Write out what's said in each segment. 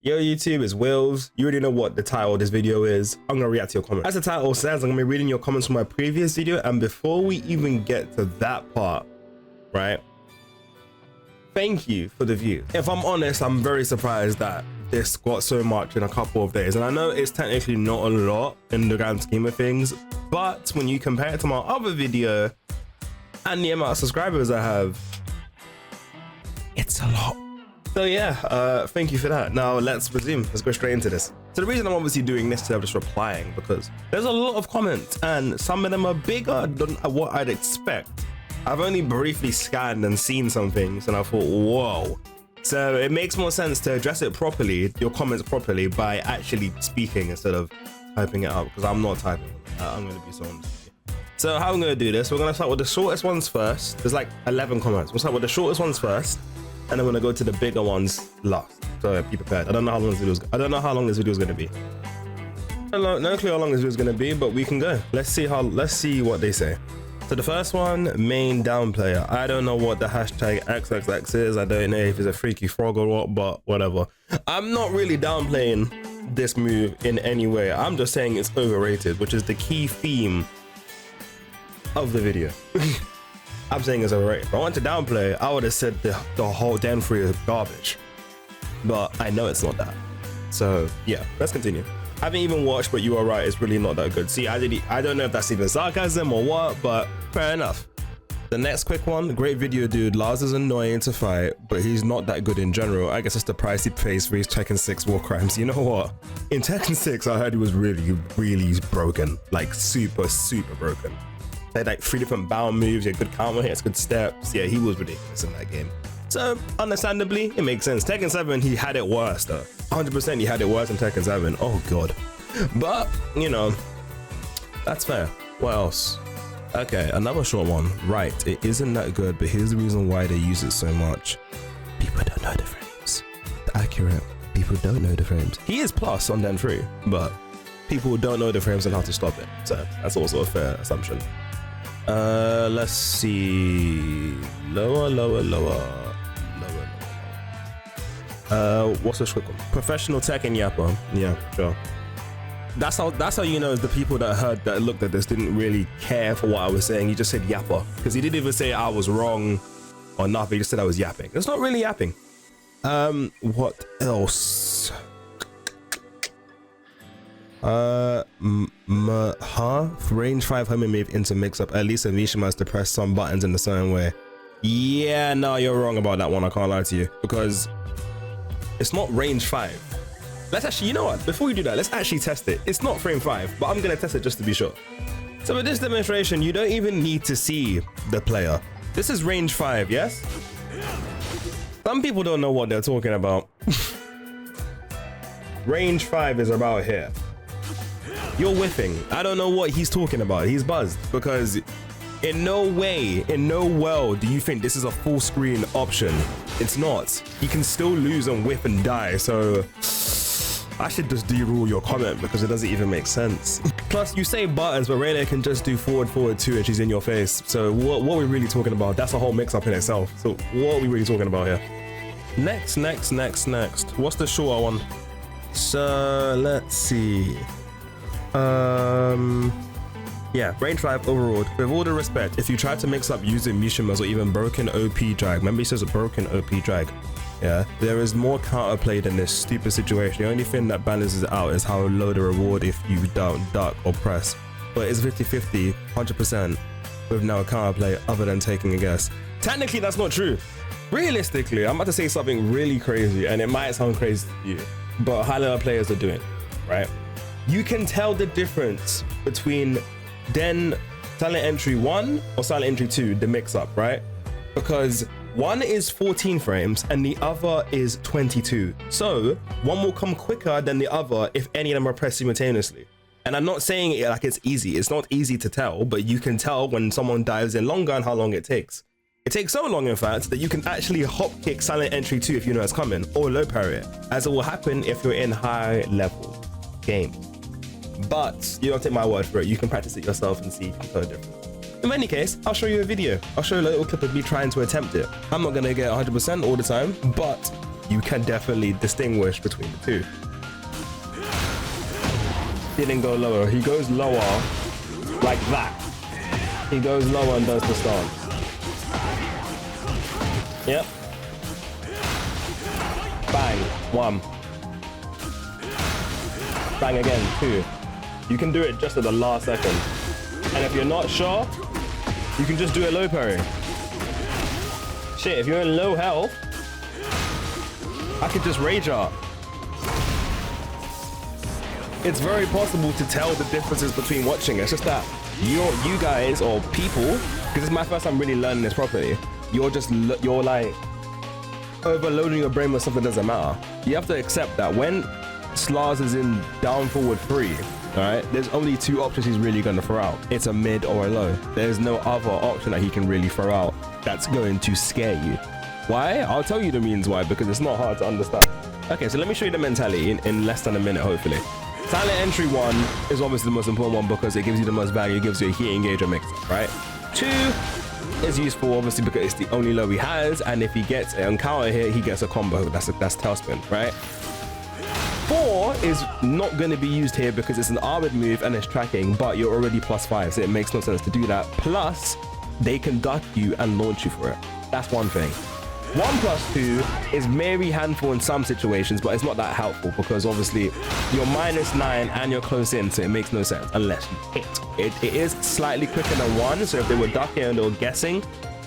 Yo YouTube, it's Wills. You already know what the title of this video is. I'm gonna react to your comments. As the title says, I'm gonna be reading your comments from my previous video, and before we even get to that part, right? Thank you for the view. If I'm honest, I'm very surprised that this got so much in a couple of days. And I know it's technically not a lot in the grand scheme of things, but when you compare it to my other video and the amount of subscribers I have, it's a lot. So yeah, thank you for that. Now let's resume. Let's go straight into this. So the reason I'm obviously doing this instead of just replying, because there's a lot of comments and some of them are bigger than what I'd expect. I've only briefly scanned and seen some things and I thought, whoa. So it makes more sense to address it properly, your comments properly, by actually speaking instead of typing it out, because I'm not typing. I'm going to be so honest. So how I'm going to do this, we're going to start with the shortest ones first. There's like 11 comments. We'll start with the shortest ones first, and then we're going to go to the bigger ones last. So be prepared. I don't know how long this video is. I don't know how long this video is going to be. No clue how long this video is going to be, but we can go. Let's see what they say. So the first one, main down player. I don't know what the hashtag XXX is. I don't know if it's a freaky frog or what, but whatever. I'm not really downplaying this move in any way. I'm just saying it's overrated, which is the key theme of the video. I'm saying it's overrated. If I want to downplay, I would have said the whole Den 3 is garbage. But I know it's not that. So yeah, let's continue. I haven't even watched, but you are right, it's really not that good. See, I don't know if that's even sarcasm or what, but fair enough. The next quick one, great video dude. Lars is annoying to fight, but he's not that good in general. I guess it's the price he pays for his Tekken 6 war crimes. You know what? In Tekken 6, I heard he was really broken. Like super broken. They had like 3 different bound moves, he had good counter hits, good steps. Yeah, he was ridiculous in that game. So understandably, it makes sense. Tekken 7, he had it worse though. 100% he had it worse in Tekken 7. Oh god. But, you know, that's fair. What else? Okay, another short one. Right, it isn't that good, but here's the reason why they use it so much. People don't know the frames. Accurate. People don't know the frames. He is plus on Den 3, but people don't know the frames and how to stop it. So that's also a fair assumption. Let's see. Lower. What's this quick one? Professional Tekken yapper. Yeah, sure. That's how you know the people that looked at this didn't really care for what I was saying. He just said yapper, because he didn't even say I was wrong or nothing. He just said I was yapping. It's not really yapping. What else? Range 5 homing move into mix up. At least Mishima has to press some buttons in a certain way. Yeah, no, you're wrong about that one. I can't lie to you, because it's not range 5. Let's actually, you know what? Before we do that, let's actually test it. It's not frame 5, but I'm gonna test it just to be sure. So with this demonstration, you don't even need to see the player. This is range 5, yes? Some people don't know what they're talking about. Range 5 is about here. You're whiffing. I don't know what he's talking about. He's buzzed, because in no way, in no world do you think this is a full screen option. It's not. You can still lose and whiff and die, so I should just derule your comment, because it doesn't even make sense. Plus, you say buttons, but Rayna can just do forward 2 and she's in your face. So what are we really talking about? That's a whole mix up in itself. So what are we really talking about here? Next. What's the shorter one? So let's see. Yeah, range 5 overall. With all the respect, if you try to mix up using Mishimas or even broken OP drag, remember he says a broken OP drag. Yeah, there is more counterplay than this stupid situation. The only thing that balances it out is how low the reward if you don't duck or press. But it's 50-50, 100% with no counterplay other than taking a guess. Technically, that's not true. Realistically, I'm about to say something really crazy, and it might sound crazy to you, but high level players are doing, right? You can tell the difference between silent entry 1 or silent entry 2, the mix up, right? Because one is 14 frames and the other is 22. So one will come quicker than the other if any of them are pressed simultaneously. And I'm not saying it like it's easy. It's not easy to tell, but you can tell when someone dives in longer and how long it takes. It takes so long, in fact, that you can actually hop kick silent entry 2 if you know it's coming, or low parry it, as it will happen if you're in high level games. But you don't take my word for it. You can practice it yourself and see if you can tell the difference. In any case, I'll show you a video. I'll show you a little clip of me trying to attempt it. I'm not gonna get 100% all the time, but you can definitely distinguish between the two. Didn't go lower. He goes lower like that. He goes lower and does the stance. Yep. Bang. 1. Bang again. 2. You can do it just at the last second. And if you're not sure, you can just do a low parry. Shit, if you're in low health, I could just rage art. It's very possible to tell the differences between watching. It's just that you guys or people, because it's my first time really learning this properly, you're like overloading your brain with something that doesn't matter. You have to accept that when Slars is in down forward 3, all right, there's only 2 options he's really going to throw out. It's a mid or a low. There's no other option that he can really throw out that's going to scare you. Why? I'll tell you the means why, because it's not hard to understand. Okay, so let me show you the mentality in less than a minute, hopefully. Silent entry 1 is obviously the most important one because it gives you the most value. It gives you a heat engager mix, right? 2 is useful obviously because it's the only low he has, and if he gets an counter hit, he gets a combo. That's tailspin, right? 4 is not going to be used here because it's an armored move and it's tracking, but you're already +5, so it makes no sense to do that. Plus, they can duck you and launch you for it. That's one thing. 1+2 is maybe handful in some situations, but it's not that helpful because obviously you're -9 and you're close in, so it makes no sense unless you hit. It is slightly quicker than 1, so if they were ducking and they were guessing,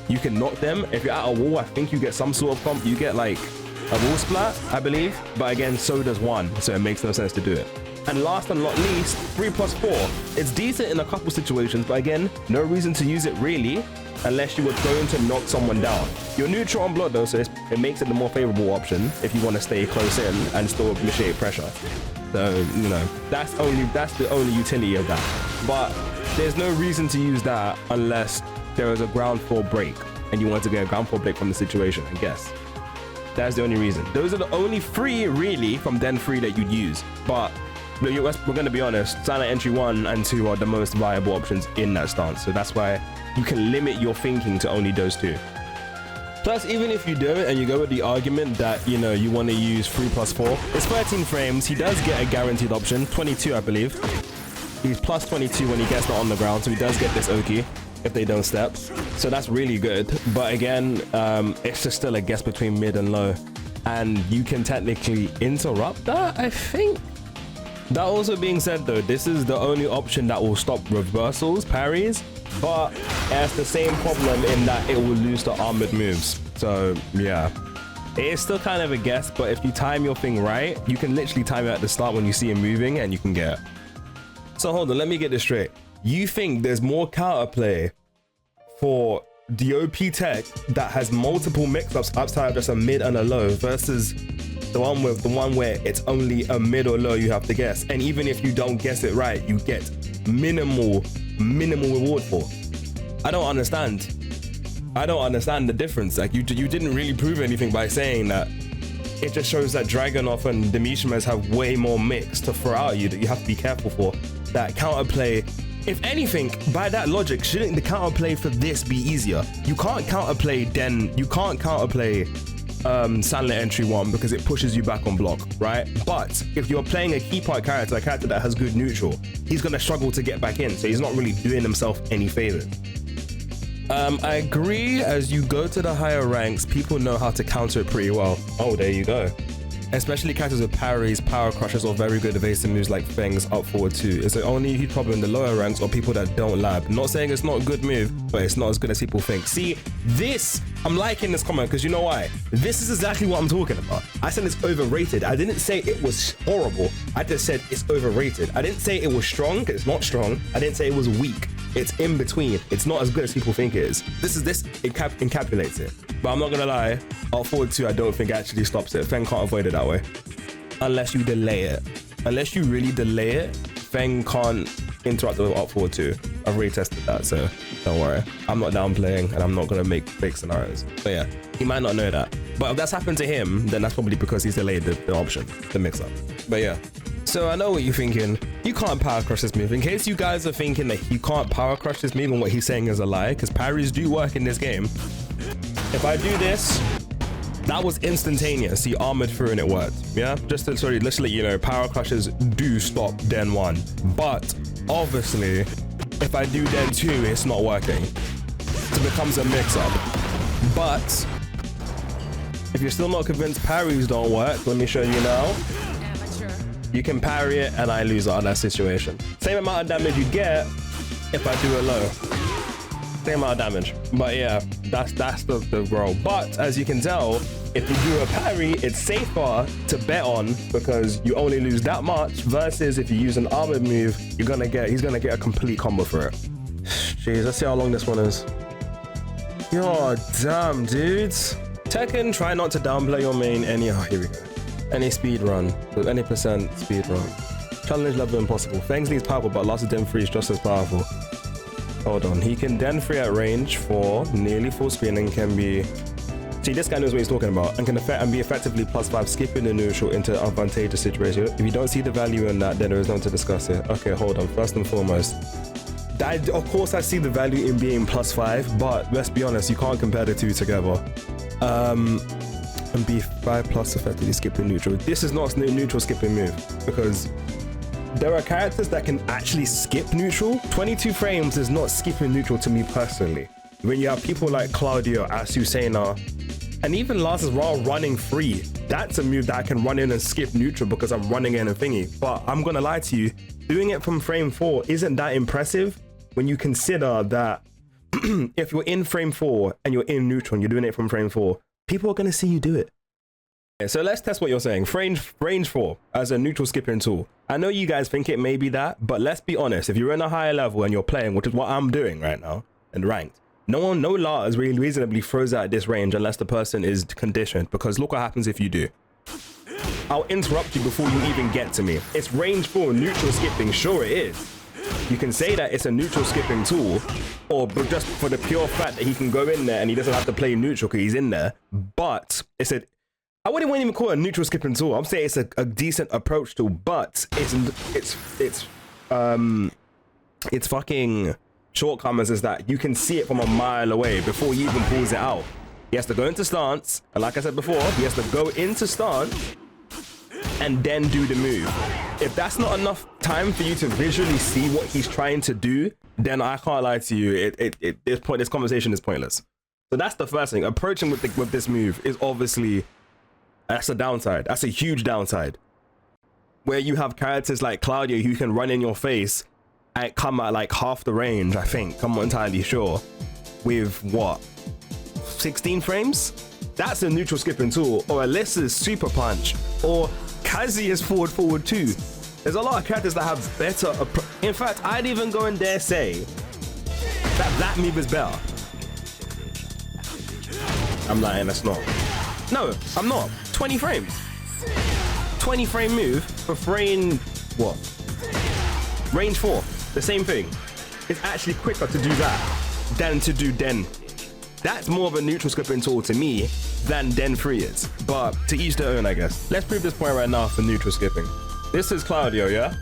you can knock them. If you're at a wall, I think you get some sort of comp. You get like a wall splat, I believe, but again, so does 1, so it makes no sense to do it. And last but not least, 3+4. It's decent in a couple situations, but again, no reason to use it really unless you were going to knock someone down. You're neutral on blood though, so it makes it the more favorable option if you want to stay close in and still initiate pressure. So, you know, that's the only utility of that. But there's no reason to use that unless there is a ground 4 break and you want to get a ground 4 break from the situation, I guess. That's the only reason. Those are the only 3 really from Den 3 that you'd use. But we're going to be honest, silent entry 1 and 2 are the most viable options in that stance. So that's why you can limit your thinking to only those 2. Plus, even if you do it and you go with the argument that, you know, you want to use 3+4, it's 13 frames. He does get a guaranteed option, 22, I believe. He's +22 when he gets not on the ground, so he does get this Oki if they don't step. So that's really good. But again, it's just still a guess between mid and low. And you can technically interrupt that, I think. That also being said though, this is the only option that will stop reversals, parries, but it has the same problem in that it will lose the armored moves. So yeah, it is still kind of a guess, but if you time your thing right, you can literally time it at the start when you see him moving and you can get it. So hold on, let me get this straight. You think there's more counterplay for the OP tech that has multiple mix-ups outside of just a mid and a low versus the one where it's only a mid or low you have to guess, and even if you don't guess it right, you get minimal reward for? I don't understand the difference. Like you didn't really prove anything by saying that. It just shows that Dragunov and Demishimas have way more mix to throw out you that you have to be careful for. That counterplay, if anything, by that logic, shouldn't the counterplay for this be easier? You can't counterplay silent entry 1 because it pushes you back on block, right? But if you're playing a key part character, a character that has good neutral, he's gonna struggle to get back in, so he's not really doing himself any favors. I agree, as you go to the higher ranks, people know how to counter it pretty well. Oh, there you go. Especially characters with parries, power crushes, or very good evasive moves like Feng's up forward too. It's the only huge problem in the lower ranks or people that don't lab. Not saying it's not a good move, but it's not as good as people think. See, this, I'm liking this comment because you know why? This is exactly what I'm talking about. I said it's overrated. I didn't say it was horrible. I just said it's overrated. I didn't say it was strong, because it's not strong. I didn't say it was weak. It's in between. It's not as good as people think it is. This encapsulates it. But I'm not gonna lie, up forward 2 I don't think actually stops it. Feng can't avoid it that way. Unless you delay it. Unless you really delay it, Feng can't interrupt with up forward 2. I've already tested that, so don't worry. I'm not downplaying and I'm not gonna make fake scenarios. But yeah, he might not know that. But if that's happened to him, then that's probably because he's delayed the option, the mix up. But yeah. So I know what you're thinking. You can't power crush this move. In case you guys are thinking that you can't power crush this move and what he's saying is a lie, because parries do work in this game. If I do this, That was instantaneous. He armored through and it worked. Yeah, just to sorry, let's let you know, power crushes do stop Den 1, but obviously if I do Den 2, it's not working. So it becomes a mix-up. But if you're still not convinced parries don't work, let me show you now. You can parry it and I lose out on that situation. Same amount of damage you get if I do it low. Same amount of damage. But yeah, that's the role. But as you can tell, if you do a parry, it's safer to bet on because you only lose that much versus if you use an armored move, he's gonna get a complete combo for it. Jeez, let's see how long this one is. Yo, damn, dudes. Tekken, try not to downplay your main any, oh, here we go. Any speed run, with any percent speed run. Challenge level impossible. Fengsley is powerful, but lots of Den 3 is just as powerful. Hold on, he can Den 3 at range for nearly full screen and can be... See, this guy knows what he's talking about and can be effectively +5, skipping the neutral into an advantageous situation. If you don't see the value in that, then there is nothing to discuss here. Okay, hold on, first and foremost. Of course, I see the value in being +5, but let's be honest, you can't compare the two together. And be 5+ effectively skipping neutral. This is not a neutral skipping move because there are characters that can actually skip neutral. 22 frames is not skipping neutral to me personally. When you have people like Claudio, Azucena, and even Lars as well running free, that's a move that I can run in and skip neutral because I'm running in and thingy. But I'm gonna lie to you, doing it from frame 4 isn't that impressive when you consider that if you're in frame 4 and you're in neutral and you're doing it from frame 4, people are going to see you do it. Okay, so let's test what you're saying. Range 4 as a neutral skipping tool. I know you guys think it may be that, but let's be honest. If you're in a higher level and you're playing, which is what I'm doing right now, and ranked, no Lars really reasonably throws out this range unless the person is conditioned, because look what happens if you do. I'll interrupt you before you even get to me. It's range 4 neutral skipping, sure it is. You can say that it's a neutral skipping tool, or just for the pure fact that he can go in there and he doesn't have to play neutral because he's in there. But I wouldn't even call it a neutral skipping tool. I'm saying it's a decent approach tool, but its fucking shortcomings is that you can see it from a mile away before he even pulls it out. He has to go into stance, and like I said before, he has to go into stance and then do the move. If that's not enough time for you to visually see what he's trying to do, then I can't lie to you, this conversation is pointless. So that's the first thing. Approaching with this move is obviously, that's a downside. That's a huge downside. Where you have characters like Claudio who can run in your face and come at like half the range, I think, I'm not entirely sure, with what, 16 frames? That's a neutral skipping tool. Or Alyssa's super punch, or Kazi is forward too. There's a lot of characters that have better in fact, I'd even go and dare say that move is better. I'm lying, that's not. No, I'm not. 20 frames. 20 frame move for frame, what? Range 4, the same thing. It's actually quicker to do that than to do Den. That's more of a neutral skipping tool to me than Den 3 is. But to each their own, I guess. Let's prove this point right now for neutral skipping. This is Claudio, yeah?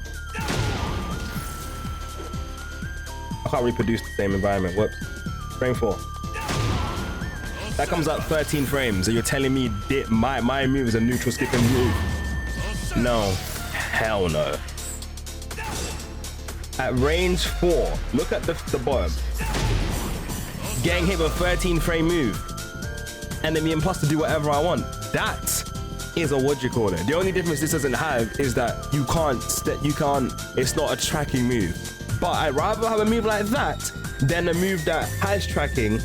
I can't reproduce the same environment. Whoops. Frame 4. That comes out 13 frames. And you're telling me my move is a neutral skipping move? No. Hell no. At range 4, look at the bottom. Getting hit with a 13 frame move. And then being plus to do whatever I want. That is a what you call it. The only difference this doesn't have is that you can't, it's not a tracking move. But I'd rather have a move like that than a move that has tracking,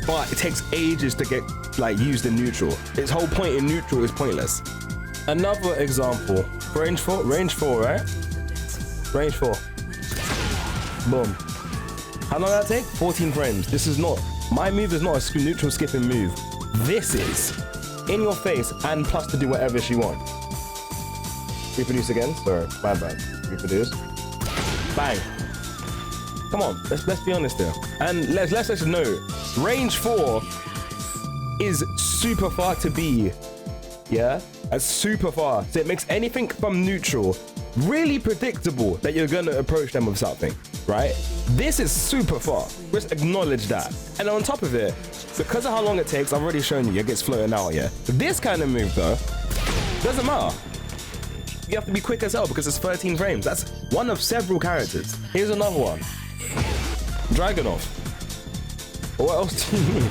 but it takes ages to get like used in neutral. Its whole point in neutral is pointless. Another example, range 4, right? Range 4. Boom. How long did that take? 14 frames. This is not, my move is not a neutral skipping move. This is in your face and plus to do whatever she wants. Reproduce again. Sorry, my bad. Reproduce. Bang. Come on, let's be honest here. And let's just know, range 4 is super far to be, yeah, That's super far. So it makes anything from neutral really predictable that you're gonna approach them with something, right? This is super far. Just acknowledge that. And on top of it, because of how long it takes, I've already shown you, it gets floating out, yeah? This kind of move though, doesn't matter. You have to be quick as hell because it's 13 frames. That's one of several characters. Here's another one. Dragunov. What else do you need?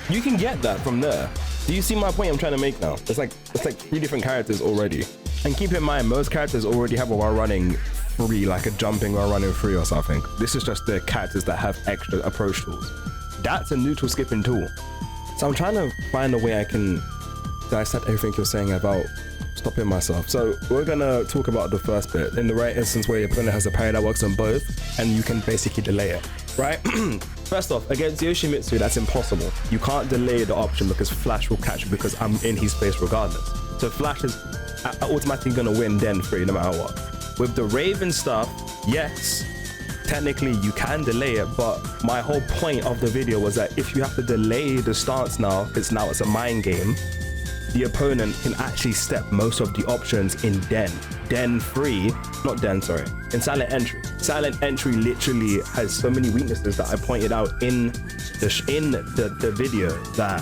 You can get that from there. Do you see my point I'm trying to make now? It's like 3 different characters already. And keep in mind, most characters already have a while running free, like a jumping while running free or something. This is just the characters that have extra approach tools. That's a neutral skipping tool. So I'm trying to find a way I can dissect everything you're saying about stopping myself. So we're gonna talk about the first bit. In the right instance where your opponent has a parry that works on both, and you can basically delay it, right? First off, against Yoshimitsu, that's impossible. You can't delay the option because Flash will catch you because I'm in his space regardless. So Flash is automatically gonna win Den 3 no matter what. With the Raven stuff, yes, technically you can delay it, but my whole point of the video was that if you have to delay the stance now, because now it's a mind game, the opponent can actually step most of the options in Den 3, not Den, sorry, in Silent Entry. Silent Entry literally has so many weaknesses that I pointed out in the video that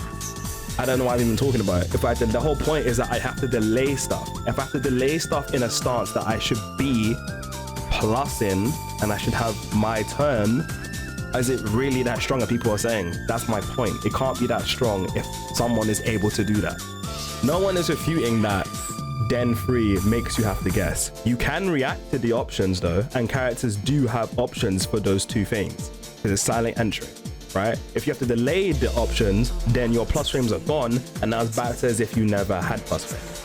I don't know why I'm even talking about it. The whole point is that I have to delay stuff. If I have to delay stuff in a stance that I should be plus in, and I should have my turn, is it really that strong that people are saying? That's my point. It can't be that strong if someone is able to do that. No one is refuting that Den 3 makes you have to guess. You can react to the options though, and characters do have options for those 2 things. Because it's Silent Entry, right? If you have to delay the options, then your plus frames are gone, and now it's back to as if you never had plus frames.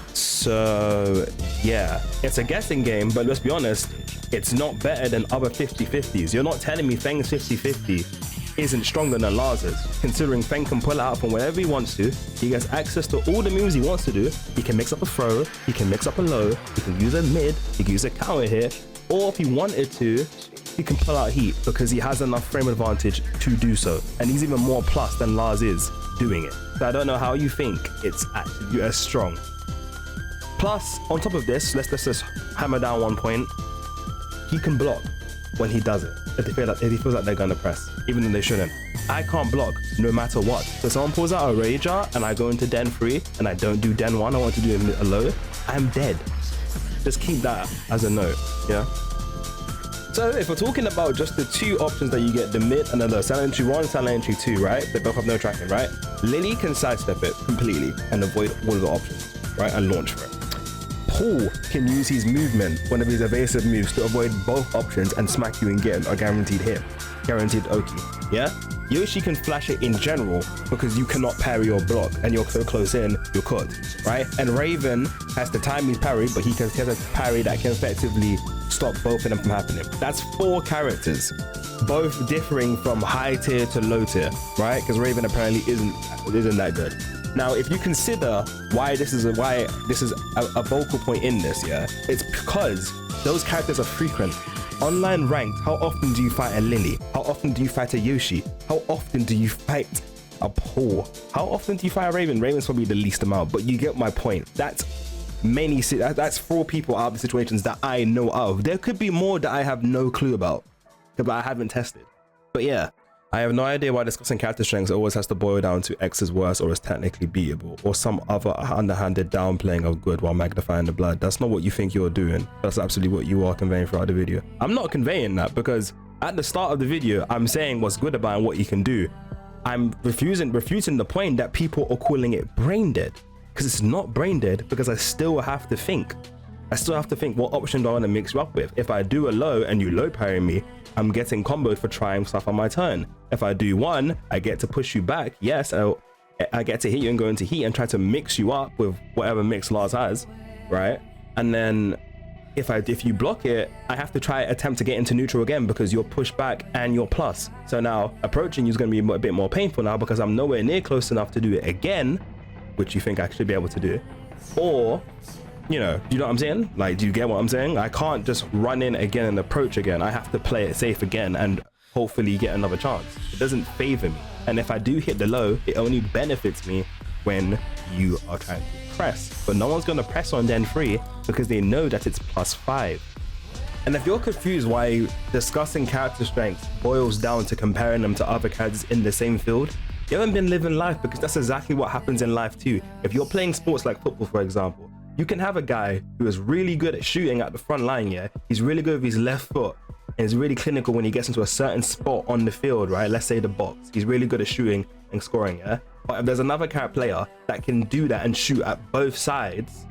So yeah, it's a guessing game, but let's be honest, it's not better than other 50-50s. You're not telling me Feng's 50-50 isn't stronger than Lars's, considering Feng can pull it out from wherever he wants to. He gets access to all the moves he wants to do. He can mix up a throw, he can mix up a low, he can use a mid, he can use a counter hit, or if he wanted to, he can pull out heat because he has enough frame advantage to do so. And he's even more plus than Lars is doing it. So I don't know how you think it's actually as strong. Plus, on top of this, let's just hammer down one point. He can block when he does it. If he feels like they're gonna press, even though they shouldn't. I can't block no matter what. So someone pulls out a Rager and I go into Den 3 and I don't do Den 1, I want to do a low, I'm dead. Just keep that as a note, yeah? So if we're talking about just the 2 options that you get, the mid and the low, Silent Entry 1, Silent Entry 2, right? They both have no tracking, right? Lily can sidestep it completely and avoid all of the options, right? And launch for it. Paul can use his movement, one of his evasive moves, to avoid both options and smack you and get a guaranteed hit. Guaranteed Oki, yeah? Yoshi can flash it in general because you cannot parry or block and you're so close in, you could, right? And Raven has to time his parry, but he has a parry that can effectively stop both of them from happening. That's 4 characters, both differing from high tier to low tier, right? Because Raven apparently isn't that good. Now, if you consider why this is a vocal point in this, yeah, it's because those characters are frequent. Online ranked, how often do you fight a Lily? How often do you fight a Yoshi? How often do you fight a Paul? How often do you fight a Raven? Raven's probably the least amount, but you get my point. That's 4 people out of the situations that I know of. There could be more that I have no clue about, but I haven't tested. But yeah. I have no idea why discussing character strengths always has to boil down to X is worse or is technically beatable, or some other underhanded downplaying of good while magnifying the blood. That's not what you think you're doing. That's absolutely what you are conveying throughout the video. I'm not conveying that because at the start of the video, I'm saying what's good about and what you can do. I'm refuting the point that people are calling it brain dead, because it's not brain dead, because I still have to think. I still have to think, what option do I want to mix you up with? If I do a low and you low parry me, I'm getting comboed for trying stuff on my turn. If I do 1, I get to push you back. Yes, I get to hit you and go into heat and try to mix you up with whatever mix Lars has, right? And then if you block it, I have to attempt to get into neutral again because you're pushed back and you're plus. So now approaching you is going to be a bit more painful now because I'm nowhere near close enough to do it again, which you think I should be able to do. Or, you know what I'm saying? Like, do you get what I'm saying? I can't just run in again and approach again. I have to play it safe again and hopefully get another chance. It doesn't favor me. And if I do hit the low, it only benefits me when you are trying to press. But no one's going to press on Den 3 because they know that it's +5. And if you're confused why discussing character strengths boils down to comparing them to other characters in the same field, you haven't been living life, because that's exactly what happens in life too. If you're playing sports like football, for example, you can have a guy who is really good at shooting at the front line, yeah? He's really good with his left foot, and is really clinical when he gets into a certain spot on the field, right? Let's say the box. He's really good at shooting and scoring, yeah? But if there's another character player that can do that and shoot at both sides,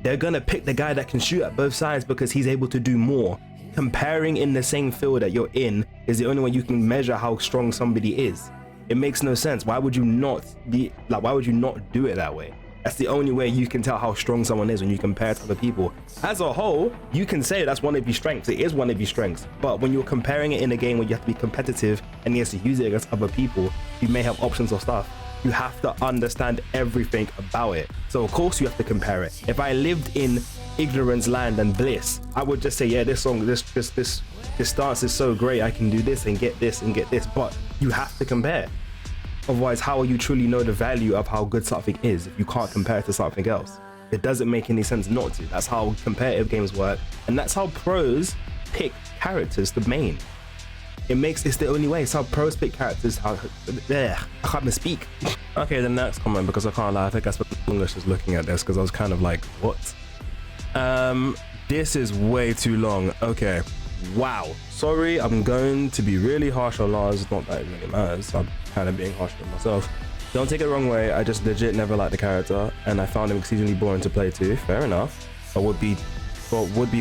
they're gonna pick the guy that can shoot at both sides because he's able to do more. Comparing in the same field that you're in is the only way you can measure how strong somebody is. It makes no sense. Why would you not do it that way? That's the only way you can tell how strong someone is, when you compare to other people. As a whole, you can say that's one of your strengths. It is one of your strengths. But when you're comparing it in a game where you have to be competitive and you have to use it against other people, you may have options or stuff. You have to understand everything about it. So of course you have to compare it. If I lived in ignorance land and bliss, I would just say, yeah, this song, this stance is so great, I can do this and get this and get this. But you have to compare. Otherwise, how will you truly know the value of how good something is if you can't compare it to something else? It doesn't make any sense not to. That's how competitive games work, and that's how pros pick characters to main. It's the only way. It's how pros pick characters. I can't even speak. Okay, the next comment, because I can't lie, I think I spent English just looking at this because I was kind of like, what? This is way too long. Okay, wow. Sorry, I'm going to be really harsh on Lars. Not that it really matters. I'm kind of being harsh on myself. Don't take it the wrong way. I just legit never liked the character, and I found him exceedingly boring to play too. Fair enough. But would be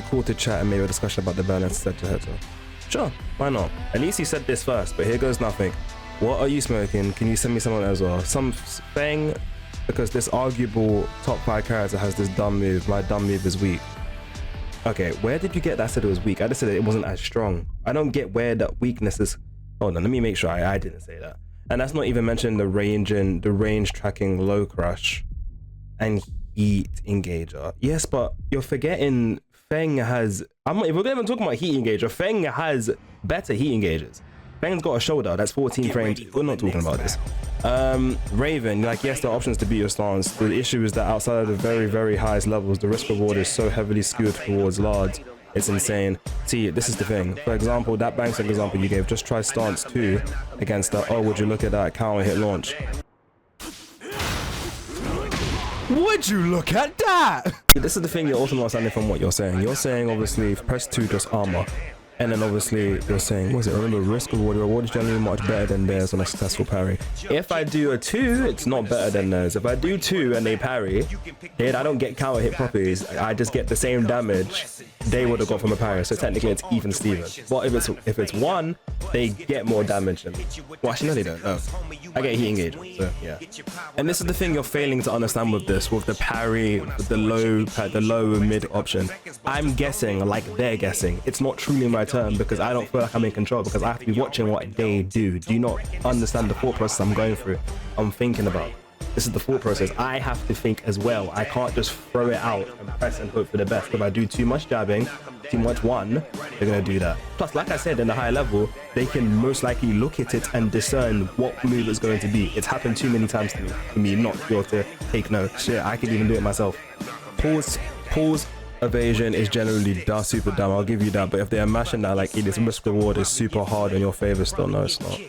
cool to chat and maybe a discussion about the balance, etc. Sure, why not? At least he said this first, but here goes nothing. What are you smoking? Can you send me someone as well? Some thing, because this arguable top 5 character has this dumb move. My dumb move is weak. Okay, where did you get that said it was weak? I just said it wasn't as strong. I don't get where that weakness is. Hold on, let me make sure I didn't say that. And that's not even mentioning the range tracking low crush and heat engager. Yes, but you're forgetting Feng has, if we're gonna even talk about heat engager, Feng has better heat engagers. Feng's got a shoulder that's 14 frames. We're not talking about this. Raven, like, yes, there are options to beat your stance. The issue is that outside of the very, very highest levels, the risk reward is so heavily skewed towards large. It's insane. See, this is the thing. For example, that Banks example you gave, just try stance 2 against the, oh, would you look at that counter hit launch? Would you look at that? This is the thing you're also not understanding from what you're saying. You're saying, obviously, press 2 just armor. And then obviously you're saying, what is it? Remember, risk reward. Reward is generally much better than theirs on a successful parry. If I do a 2, it's not better than theirs. If I do 2 and they parry, then I don't get counter hit properties. I just get the same damage they would have got from a parry. So technically it's even Steven. But if it's 1, they get more damage than me. Well, actually no, they don't. No, I get heat engagement. So yeah. And this is the thing you're failing to understand with this, with the parry, with the low mid option. I'm guessing like they're guessing. It's not truly my turn because I don't feel like I'm in control, because I have to be watching what they do. Do you not understand the thought process I'm going through? I'm thinking about. This is the thought process. I have to think as well. I can't just throw it out and press and hope for the best. If I do too much jabbing, too much one, they're gonna do that. Plus, like I said, in the high level, they can most likely look at it and discern what move it's going to be. It's happened too many times to me for me not to be able to take note. Shit, I can even do it myself. Pause evasion is generally super dumb, I'll give you that, but if they're mashing that, like, this risk reward is super hard in your favor still, no, it's not.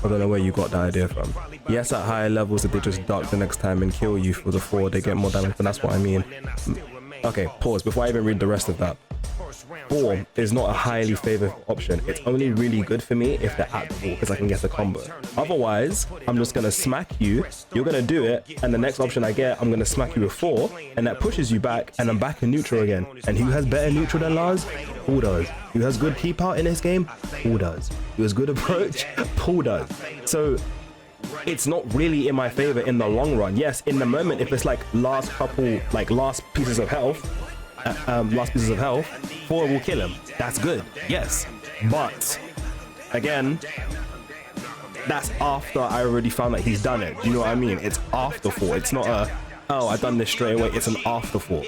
I don't know where you got that idea from. Yes, at higher levels, if they just duck the next time and kill you for the 4, they get more damage, but that's what I mean. Okay, pause before I even read the rest of that. 4 is not a highly favored option. It's only really good for me if they're at the wall, because I can get a combo. Otherwise, I'm just gonna smack you, you're gonna do it, and the next option I get, I'm gonna smack you with 4, and that pushes you back, and I'm back in neutral again. And who has better neutral than Lars? Paul does. Who has good keep out in this game? Paul does. Who has good approach? Paul does. So it's not really in my favor in the long run. Yes, in the moment, if it's like last pieces of health, 4 will kill him. That's good, yes. But again, that's after I already found that he's done it. Do you know what I mean? It's after 4. It's not a, oh, I done this straight away. It's an afterthought.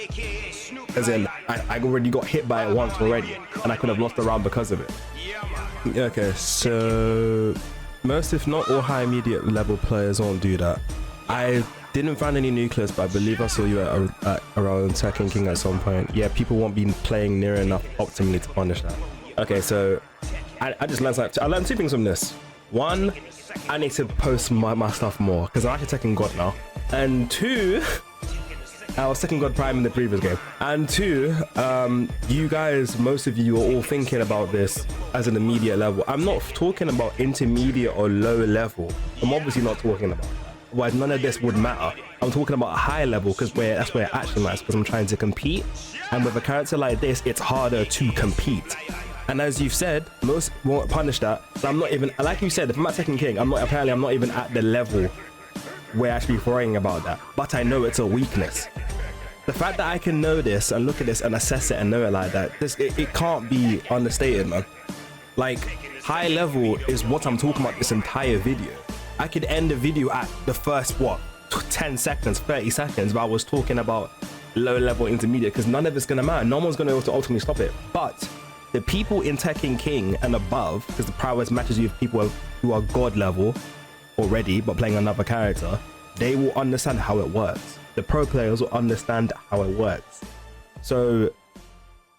As in, I already got hit by it once already, and I could have lost the round because of it. Okay, so most, if not all, high immediate level players won't do that. I didn't find any nucleus, but I believe I saw you at around Second King at some point. Yeah, people won't be playing near enough optimally to punish that. Okay, so I just learned something. I learned two things from this. One, I need to post my stuff more because I'm actually Second God now. And two, I was Second God Prime in the previous game. And two, you guys, most of you are all thinking about this as an immediate level. I'm not talking about intermediate or low level. I'm obviously not talking about that. Why none of this would matter. I'm talking about a high level because that's where it actually matters, because I'm trying to compete. And with a character like this, it's harder to compete. And as you've said, most won't punish that. So I'm not even, like you said, if I'm at Second King, I'm not even at the level where actually worrying about that. But I know it's a weakness. The fact that I can know this and look at this and assess it and know it like that, it can't be understated, man. Like, high level is what I'm talking about this entire video. I could end the video at the first, 10 seconds, 30 seconds, but I was talking about low level intermediate because none of it's gonna matter. No one's gonna be able to ultimately stop it. But the people in Tekken King and above, because the prowess matches you with people who are god level already but playing another character, they will understand how it works. The pro players will understand how it works. So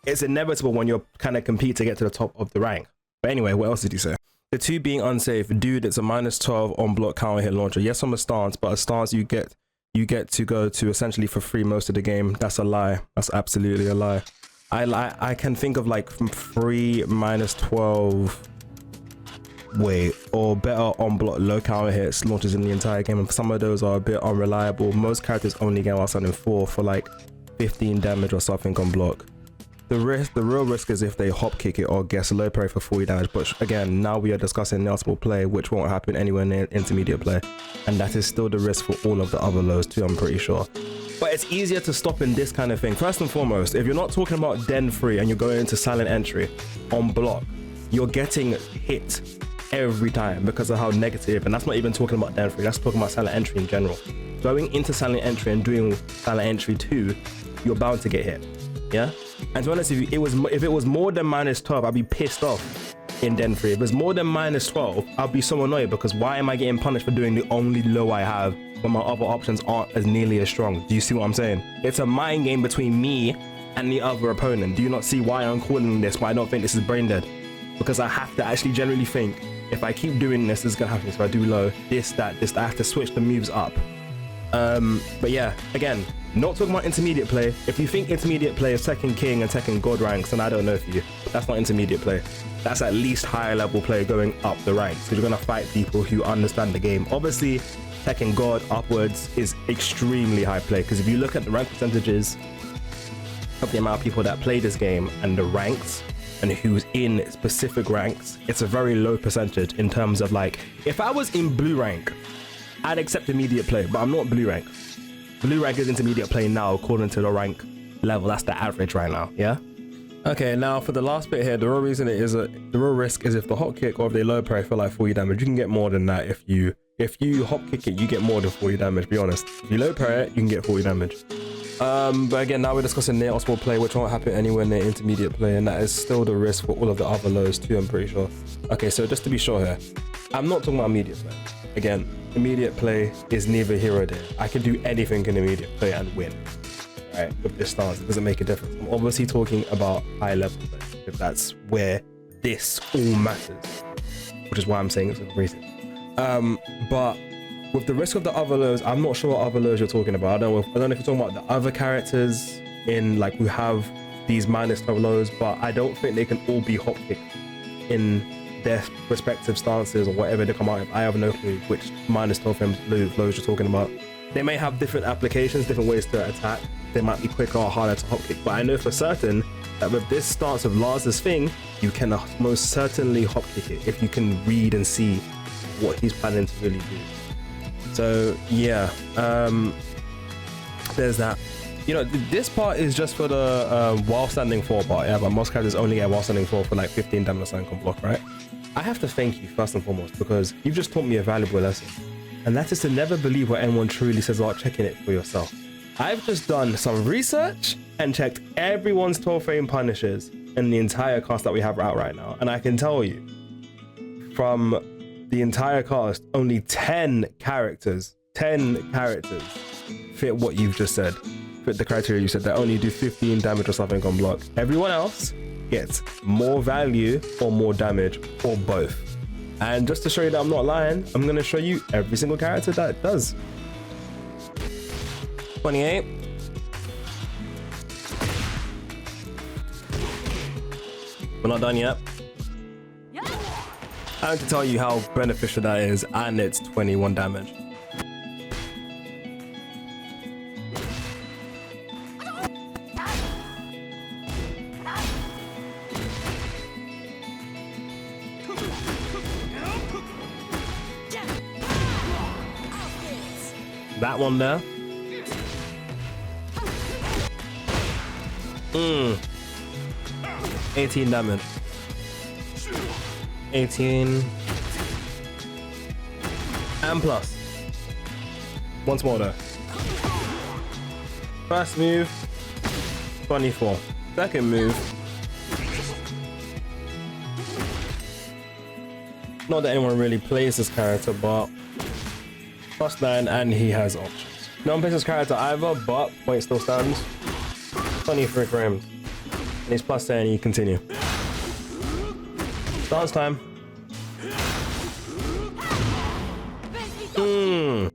it's inevitable when you're kind of compete to get to the top of the rank. But anyway, what else did he say? The two being unsafe, dude, it's a -12 on block counter hit launcher. Yes, on a stance, but a stance you get to go to essentially for free most of the game. That's a lie. That's absolutely a lie. I can think of like from free -12 or better on block low counter hits launches in the entire game, and some of those are a bit unreliable. Most characters only get outstanding 4 for like 15 damage or something on block. The real risk is if they hop kick it or guess low parry for 40 damage, but again, now we are discussing multiple play, which won't happen anywhere near intermediate play, and that is still the risk for all of the other lows too, I'm pretty sure. But it's easier to stop in this kind of thing. First and foremost, if you're not talking about den free and you're going into silent entry on block, you're getting hit every time because of how negative, and that's not even talking about den free, that's talking about silent entry in general. Going into silent entry and doing silent entry 2, you're bound to get hit. Yeah, and to be honest with you, if it was more than -12, I'd be pissed off in den free. If it's more than -12, I'd be so annoyed because why am I getting punished for doing the only low I have when my other options aren't as nearly as strong? Do you see what I'm saying? It's a mind game between me and the other opponent. Do you not see why I'm calling this? Why I don't think this is brain dead? Because I have to actually generally think, if I keep doing this, this is gonna happen. So if I do low, this, I have to switch the moves up. But yeah, again, not talking about intermediate play. If you think intermediate play is Tekken King and Tekken God ranks, then I don't know for you. That's not intermediate play. That's at least higher level play going up the ranks, because you're gonna fight people who understand the game. Obviously, Tekken God upwards is extremely high play, because if you look at the rank percentages of the amount of people that play this game and the ranks and who's in specific ranks, it's a very low percentage in terms of, like, if I was in blue rank, I'd accept immediate play, but I'm not blue rank. Blue rank is intermediate play now according to the rank level. That's the average right now, yeah? Okay, now for the last bit here, the real reason it is the real risk is if the hop kick or if they low parry for like 40 damage, you can get more than that. If you hop kick it, you get more than 40 damage, be honest. If you low parry it, you can get 40 damage. But again, now we're discussing near optimal play, which won't happen anywhere near intermediate play, and that is still the risk for all of the other lows too, I'm pretty sure. Okay, so just to be sure here, I'm not talking about immediate play. Again, immediate play is neither here or there. I can do anything in immediate play and win, right? With this stance, it doesn't make a difference. I'm obviously talking about high level play, if that's where this all matters, which is why I'm saying it's a reason. But with the risk of the other lows, I'm not sure what other lows you're talking about. I don't know if you're talking about the other characters in, like, who have these -12 lows, but I don't think they can all be hop kicked in their respective stances or whatever they come out with. I have no clue which -12 lows you're talking about. They may have different applications, different ways to attack. They might be quicker or harder to hop kick, but I know for certain that with this stance of Lars's thing, you can most certainly hop kick it if you can read and see what he's planning to really do. So yeah, there's that. You know, this part is just for the while standing 4 part, yeah, but most characters only get while standing 4 for like 15 damage on block, right? I have to thank you first and foremost, because you've just taught me a valuable lesson, and that is to never believe what anyone truly says without checking it for yourself. I've just done some research and checked everyone's 12 frame punishes in the entire cast that we have out right now, and I can tell you, from the entire cast, only 10 characters fit what you've just said, fit the criteria you said, that only do 15 damage or something on block. Everyone else gets more value or more damage or both. And just to show you that I'm not lying, I'm going to show you every single character that it does. 28. We're not done yet. I have to tell you how beneficial that is, and it's 21 damage. That one there. 18 damage. 18 and plus. Once more though. First move, 24. Second move, not that anyone really plays this character, but +9 and he has options. No one plays this character either, but point still stands. 23 frames. And he's +10 and you continue. Dance time. Hmm.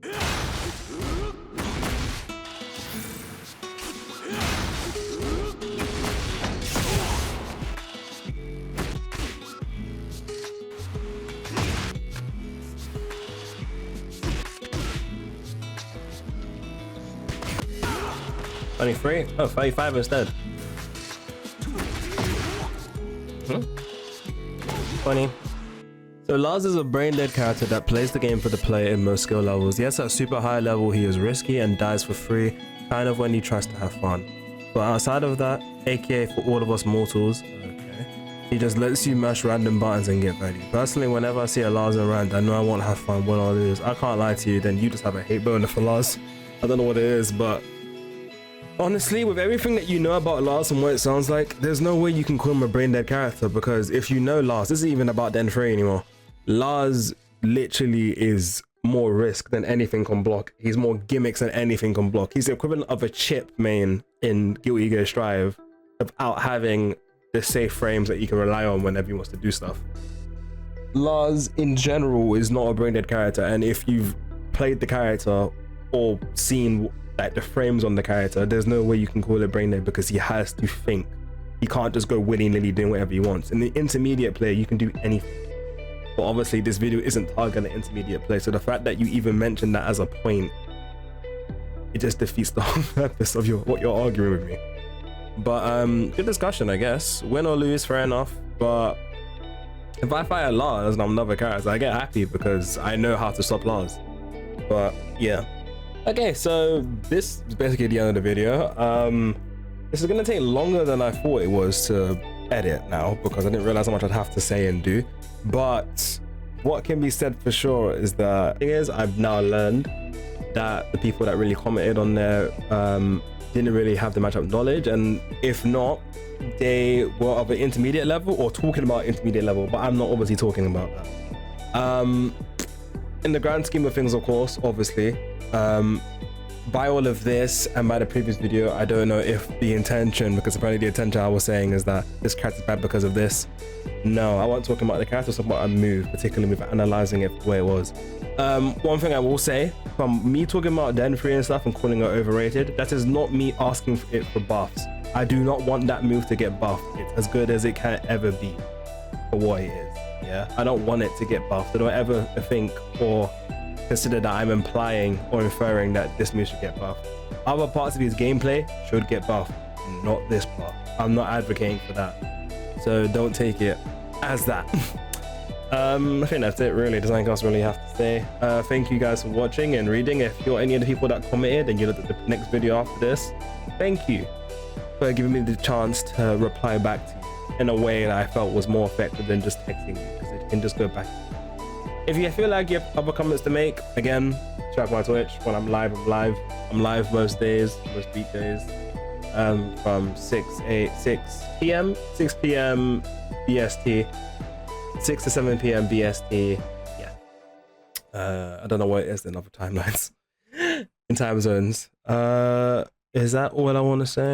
$23? Oh, 35 instead. 20. So Lars is a brain dead character that plays the game for the player in most skill levels. Yes, at super high level he is risky and dies for free, kind of when he tries to have fun. But outside of that, aka for all of us mortals, he just lets you mash random buttons and get value. Personally, whenever I see a Lars around, I know I won't have fun, win or lose. I can't lie to you, then you just have a hate boner for Lars. I don't know what it is, but honestly, with everything that you know about Lars and what it sounds like, there's no way you can call him a brain dead character, because if you know Lars, this isn't even about Den 3 anymore. Lars literally is more risk than anything on block. He's more gimmicks than anything on block. He's the equivalent of a chip main in Guilty Gear Strive without having the safe frames that you can rely on whenever he wants to do stuff. Lars in general is not a brain dead character, and if you've played the character or seen like the frames on the character, there's no way you can call it brain dead, because he has to think. He can't just go willy-nilly doing whatever he wants. In the intermediate player, you can do anything. But obviously this video isn't targeting the intermediate play, so the fact that you even mentioned that as a point, it just defeats the whole purpose of what you're arguing with me. But good discussion, I guess. Win or lose, fair enough. But if I fight a Lars and I'm another character, I get happy because I know how to stop Lars. But yeah. Okay, so this is basically the end of the video. This is gonna take longer than I thought it was to edit now, because I didn't realize how much I'd have to say and do. But what can be said for sure is that I've now learned that the people that really commented on there didn't really have the matchup knowledge, and if not, they were of an intermediate level or talking about intermediate level, but I'm not obviously talking about that. In the grand scheme of things, of course, obviously, by all of this and by the previous video, I don't know if the intention, because apparently the intention I was saying is that this character's bad because of this. No, I wasn't talking about the character, I was talking about a move, particularly with analyzing it the way it was. One thing I will say, from me talking about Den 3 and stuff and calling it overrated, that is not me asking for it for buffs. I do not want that move to get buffed. It's as good as it can ever be for what it is. Yeah, I don't want it to get buffed. I don't ever think or consider that I'm implying or inferring that this move should get buffed. Other parts of his gameplay should get buffed, not this part. I'm not advocating for that, so don't take it as that. I think that's it really. There's nothing else I really have to say. Thank you guys for watching and reading. If you're any of the people that commented and you looked at the next video after this, thank you for giving me the chance to reply back to you in a way that I felt was more effective than just texting you, because it can just go back. If you feel like you have other comments to make, again, check my Twitch. When I'm live, I'm live. I'm live most days, most weekdays, from 6 p.m. BST, 6 to 7 p.m. BST. Yeah, I don't know what it is in other timelines, in time zones. Is that all I want to say?